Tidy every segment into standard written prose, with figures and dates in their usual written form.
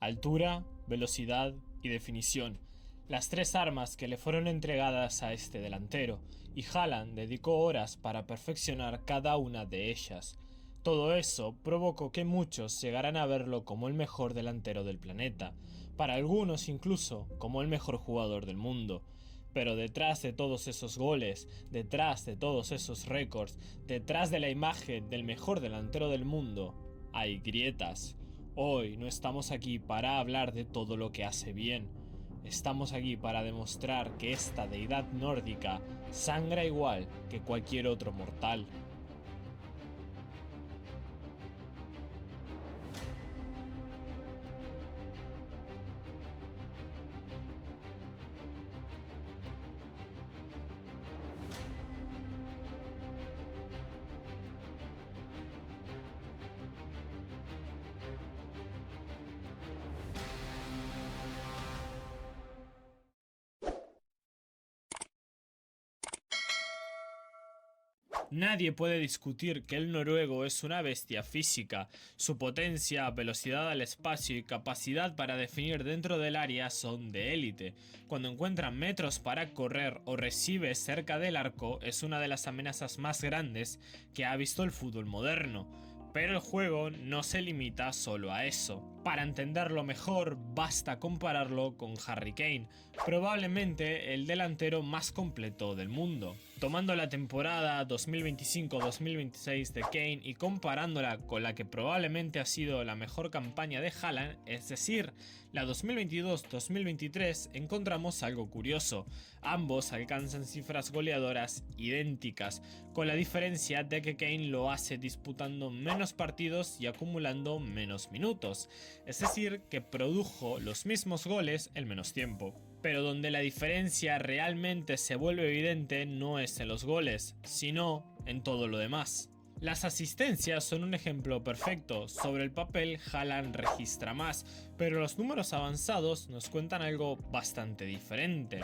altura, velocidad y definición. Las tres armas que le fueron entregadas a este delantero, y Haaland dedicó horas para perfeccionar cada una de ellas. Todo eso provocó que muchos llegaran a verlo como el mejor delantero del planeta, para algunos incluso como el mejor jugador del mundo. Pero detrás de todos esos goles, detrás de todos esos récords, detrás de la imagen del mejor delantero del mundo, hay grietas. Hoy no estamos aquí para hablar de todo lo que hace bien. Estamos aquí para demostrar que esta deidad nórdica sangra igual que cualquier otro mortal. Nadie puede discutir que el noruego es una bestia física. Su potencia, velocidad al espacio y capacidad para definir dentro del área son de élite. Cuando encuentra metros para correr o recibe cerca del arco, es una de las amenazas más grandes que ha visto el fútbol moderno. Pero el juego no se limita solo a eso. Para entenderlo mejor, basta compararlo con Harry Kane, probablemente el delantero más completo del mundo. Tomando la temporada 2025-2026 de Kane y comparándola con la que probablemente ha sido la mejor campaña de Haaland, es decir, la 2022-2023, encontramos algo curioso. Ambos alcanzan cifras goleadoras idénticas, con la diferencia de que Kane lo hace disputando menos partidos y acumulando menos minutos, es decir, que produjo los mismos goles en menos tiempo. Pero donde la diferencia realmente se vuelve evidente no es en los goles, sino en todo lo demás. Las asistencias son un ejemplo perfecto. Sobre el papel, Haaland registra más, pero los números avanzados nos cuentan algo bastante diferente.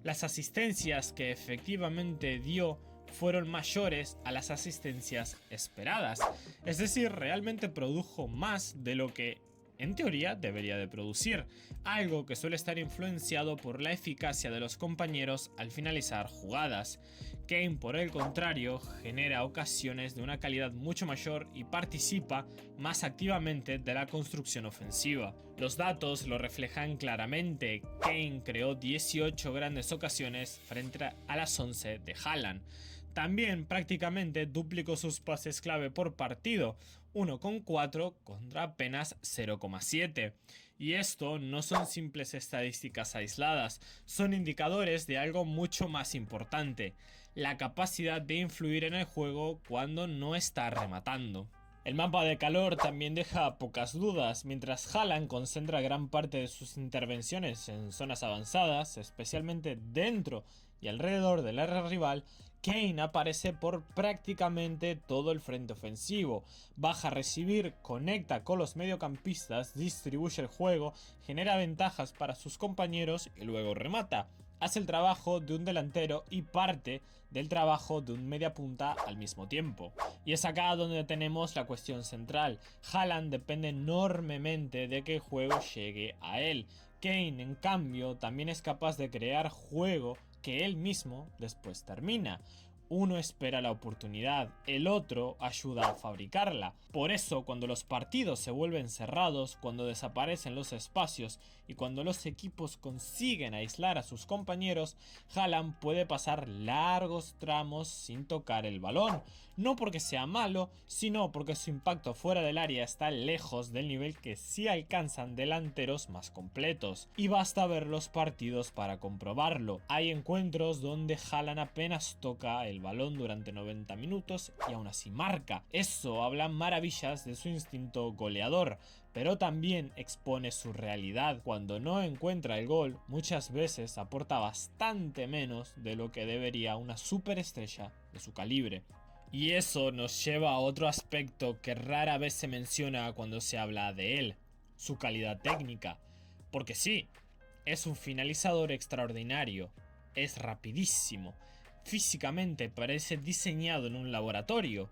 Las asistencias que efectivamente dio fueron mayores a las asistencias esperadas, es decir, realmente produjo más de lo que en teoría debería de producir, algo que suele estar influenciado por la eficacia de los compañeros al finalizar jugadas. Kane, por el contrario, genera ocasiones de una calidad mucho mayor y participa más activamente de la construcción ofensiva. Los datos lo reflejan claramente. Kane creó 18 grandes ocasiones frente a las 11 de Haaland. También prácticamente duplicó sus pases clave por partido, 1,4 contra apenas 0,7. Y esto no son simples estadísticas aisladas, son indicadores de algo mucho más importante, la capacidad de influir en el juego cuando no está rematando. El mapa de calor también deja pocas dudas. Mientras Haaland concentra gran parte de sus intervenciones en zonas avanzadas, especialmente dentro y alrededor del área rival, Kane aparece por prácticamente todo el frente ofensivo. Baja a recibir, conecta con los mediocampistas, distribuye el juego, genera ventajas para sus compañeros y luego remata. Hace el trabajo de un delantero y parte del trabajo de un mediapunta al mismo tiempo. Y es acá donde tenemos la cuestión central. Haaland depende enormemente de que el juego llegue a él. Kane, en cambio, también es capaz de crear juego que él mismo después termina. Uno espera la oportunidad, el otro ayuda a fabricarla. Por eso, cuando los partidos se vuelven cerrados, cuando desaparecen los espacios y cuando los equipos consiguen aislar a sus compañeros, Haaland puede pasar largos tramos sin tocar el balón. No porque sea malo, sino porque su impacto fuera del área está lejos del nivel que sí alcanzan delanteros más completos. Y basta ver los partidos para comprobarlo. Hay encuentros donde Haaland apenas toca el balón durante 90 minutos y aún así marca. Eso habla maravillas de su instinto goleador, pero también expone su realidad. Cuando no encuentra el gol, muchas veces aporta bastante menos de lo que debería una superestrella de su calibre. Y eso nos lleva a otro aspecto que rara vez se menciona cuando se habla de él, su calidad técnica. Porque sí, es un finalizador extraordinario, es rapidísimo, físicamente parece diseñado en un laboratorio,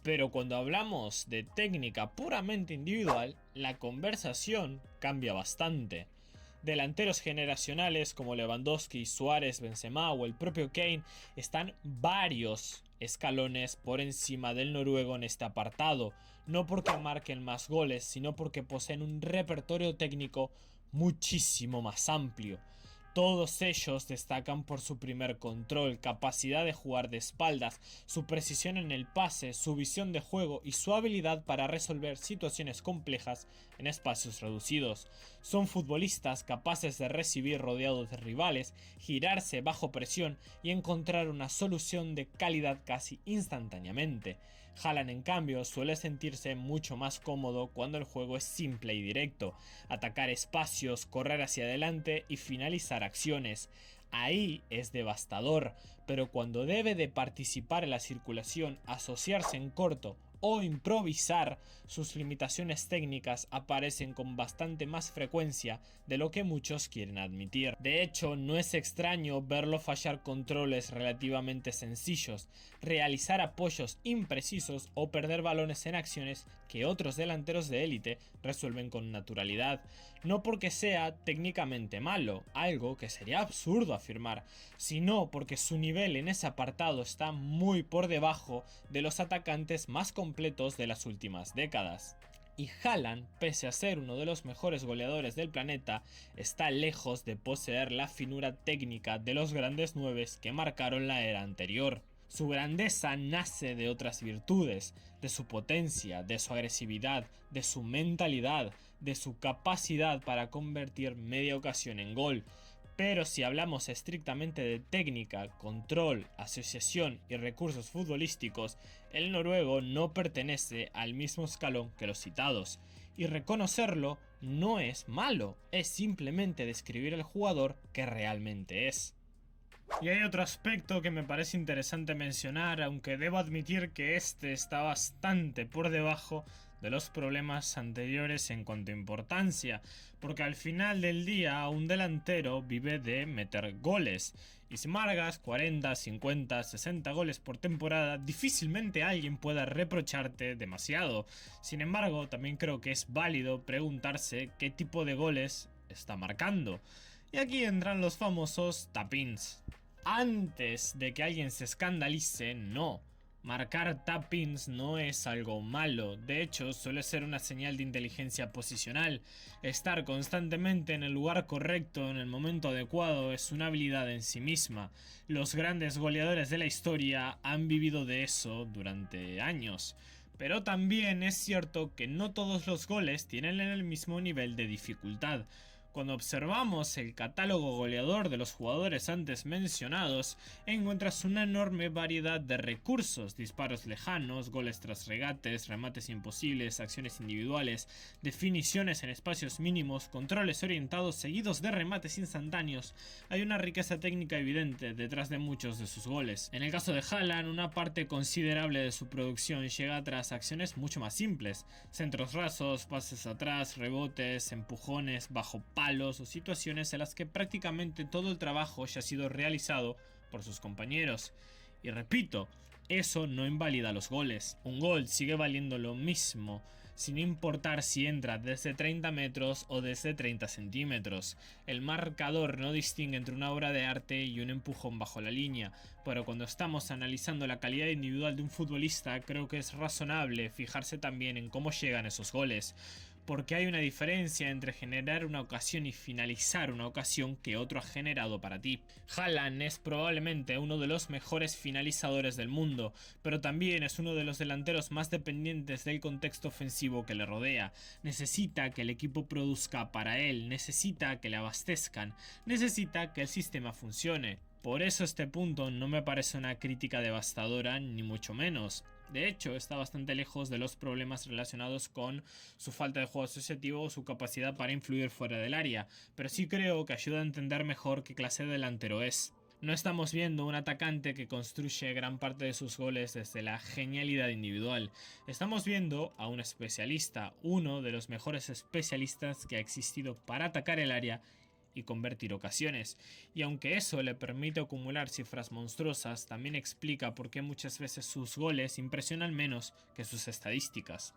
Pero cuando hablamos de técnica puramente individual, la conversación cambia bastante. Delanteros generacionales como Lewandowski, Suárez, Benzema o el propio Kane están varios escalones por encima del noruego en este apartado, no porque marquen más goles, sino porque poseen un repertorio técnico muchísimo más amplio. Todos ellos destacan por su primer control, capacidad de jugar de espaldas, su precisión en el pase, su visión de juego y su habilidad para resolver situaciones complejas en espacios reducidos. Son futbolistas capaces de recibir rodeados de rivales, girarse bajo presión y encontrar una solución de calidad casi instantáneamente. Haaland, en cambio, suele sentirse mucho más cómodo cuando el juego es simple y directo, atacar espacios, correr hacia adelante y finalizar acciones. Ahí es devastador, pero cuando debe de participar en la circulación, asociarse en corto o improvisar, sus limitaciones técnicas aparecen con bastante más frecuencia de lo que muchos quieren admitir. De hecho, no es extraño verlo fallar controles relativamente sencillos, realizar apoyos imprecisos o perder balones en acciones que otros delanteros de élite resuelven con naturalidad. No porque sea técnicamente malo, algo que sería absurdo afirmar, sino porque su nivel en ese apartado está muy por debajo de los atacantes más completos de las últimas décadas. Y Haaland, pese a ser uno de los mejores goleadores del planeta, está lejos de poseer la finura técnica de los grandes nueves que marcaron la era anterior. Su grandeza nace de otras virtudes, de su potencia, de su agresividad, de su mentalidad, de su capacidad para convertir media ocasión en gol. Pero si hablamos estrictamente de técnica, control, asociación y recursos futbolísticos, el noruego no pertenece al mismo escalón que los citados. Y reconocerlo no es malo, es simplemente describir al jugador que realmente es. Y hay otro aspecto que me parece interesante mencionar, aunque debo admitir que este está bastante por debajo de los problemas anteriores en cuanto a importancia, porque al final del día un delantero vive de meter goles, y si marcas 40, 50, 60 goles por temporada, difícilmente alguien pueda reprocharte demasiado. Sin embargo, también creo que es válido preguntarse qué tipo de goles está marcando. Y aquí entran los famosos tap-ins. Antes de que alguien se escandalice, no. Marcar tap-ins no es algo malo, de hecho suele ser una señal de inteligencia posicional. Estar constantemente en el lugar correcto en el momento adecuado es una habilidad en sí misma. Los grandes goleadores de la historia han vivido de eso durante años. Pero también es cierto que no todos los goles tienen el mismo nivel de dificultad. Cuando observamos el catálogo goleador de los jugadores antes mencionados, encuentras una enorme variedad de recursos: disparos lejanos, goles tras regates, remates imposibles, acciones individuales, definiciones en espacios mínimos, controles orientados seguidos de remates instantáneos. Hay una riqueza técnica evidente detrás de muchos de sus goles. En el caso de Haaland, una parte considerable de su producción llega tras acciones mucho más simples: centros rasos, pases atrás, rebotes, empujones, bajo palos o situaciones en las que prácticamente todo el trabajo ya ha sido realizado por sus compañeros. Y repito, eso no invalida los goles. Un gol sigue valiendo lo mismo, sin importar si entra desde 30 metros o desde 30 centímetros. El marcador no distingue entre una obra de arte y un empujón bajo la línea, pero cuando estamos analizando la calidad individual de un futbolista, creo que es razonable fijarse también en cómo llegan esos goles. Porque hay una diferencia entre generar una ocasión y finalizar una ocasión que otro ha generado para ti. Haaland es probablemente uno de los mejores finalizadores del mundo, pero también es uno de los delanteros más dependientes del contexto ofensivo que le rodea. Necesita que el equipo produzca para él, necesita que le abastezcan, necesita que el sistema funcione. Por eso este punto no me parece una crítica devastadora, ni mucho menos. De hecho, está bastante lejos de los problemas relacionados con su falta de juego asociativo o su capacidad para influir fuera del área, pero sí creo que ayuda a entender mejor qué clase de delantero es. No estamos viendo un atacante que construye gran parte de sus goles desde la genialidad individual. Estamos viendo a un especialista, uno de los mejores especialistas que ha existido para atacar el área y convertir ocasiones, y aunque eso le permite acumular cifras monstruosas, también explica por qué muchas veces sus goles impresionan menos que sus estadísticas.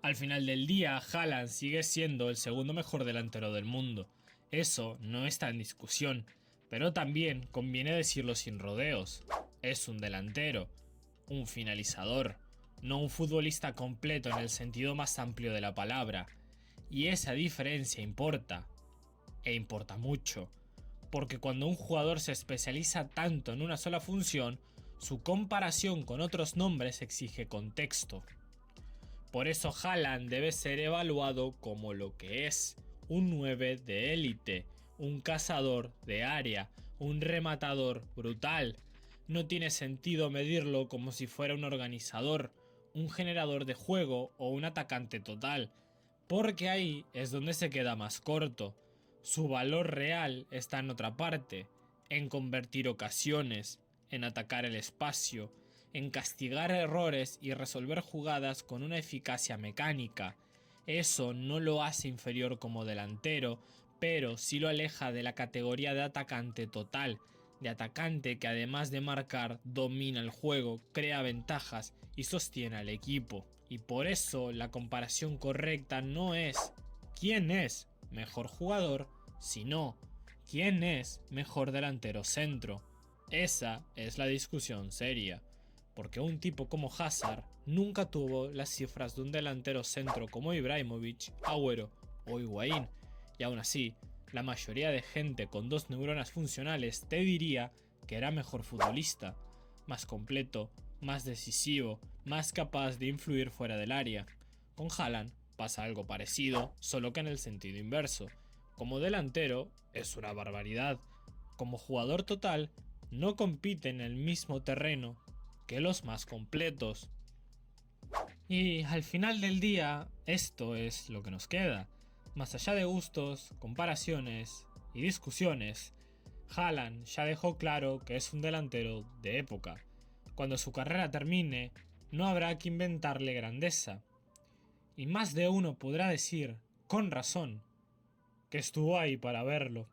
Al final del día, Haaland sigue siendo el segundo mejor delantero del mundo. Eso no está en discusión, pero también conviene decirlo sin rodeos. Es un delantero, un finalizador, no un futbolista completo en el sentido más amplio de la palabra. Y esa diferencia importa, e importa mucho, porque cuando un jugador se especializa tanto en una sola función, su comparación con otros nombres exige contexto. Por eso Haaland debe ser evaluado como lo que es, un 9 de élite, un cazador de área, un rematador brutal. No tiene sentido medirlo como si fuera un organizador, un generador de juego o un atacante total, porque ahí es donde se queda más corto. Su valor real está en otra parte, en convertir ocasiones, en atacar el espacio, en castigar errores y resolver jugadas con una eficacia mecánica. Eso no lo hace inferior como delantero, pero sí lo aleja de la categoría de atacante total, de atacante que además de marcar domina el juego, crea ventajas y sostiene al equipo. Y por eso la comparación correcta no es quién es mejor jugador, sino quién es mejor delantero centro. Esa es la discusión seria, porque un tipo como Hazard nunca tuvo las cifras de un delantero centro como Ibrahimovic, Agüero o Higuaín, y aún así, la mayoría de gente con dos neuronas funcionales te diría que era mejor futbolista, más completo, más decisivo, más capaz de influir fuera del área. Con Haaland pasa algo parecido, solo que en el sentido inverso. Como delantero es una barbaridad. Como jugador total, no compite en el mismo terreno que los más completos. Y al final del día, esto es lo que nos queda. Más allá de gustos, comparaciones y discusiones, Haaland ya dejó claro que es un delantero de época. Cuando su carrera termine, no habrá que inventarle grandeza. Y más de uno podrá decir, con razón, que estuvo ahí para verlo.